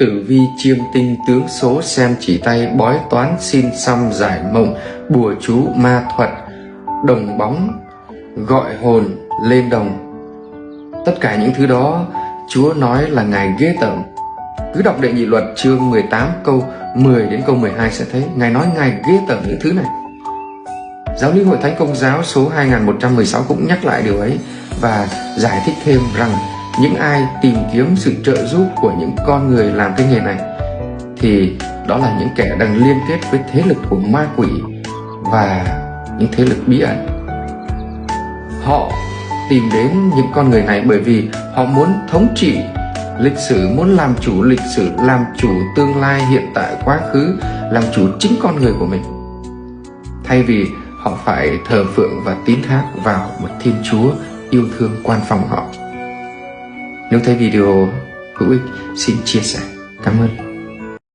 Tử vi chiêm tinh tướng số, xem chỉ tay, bói toán, xin xăm, giải mộng, bùa chú, ma thuật, đồng bóng, gọi hồn, lên đồng. Tất cả những thứ đó Chúa nói là Ngài ghê tởm. Cứ đọc Đệ Nhị Luật chương 18 câu 10 đến câu 12 sẽ thấy Ngài nói Ngài ghê tởm những thứ này. Giáo lý Hội Thánh Công giáo số 2116 cũng nhắc lại điều ấy và giải thích thêm rằng những ai tìm kiếm sự trợ giúp của những con người làm cái nghề này thì đó là những kẻ đang liên kết với thế lực của ma quỷ và những thế lực bí ẩn. Họ tìm đến những con người này bởi vì họ muốn thống trị lịch sử, muốn làm chủ lịch sử, làm chủ tương lai, hiện tại, quá khứ, làm chủ chính con người của mình, thay vì họ phải thờ phượng và tín thác vào một Thiên Chúa yêu thương quan phòng họ. Nếu thấy video hữu ích, xin chia sẻ. Cảm ơn.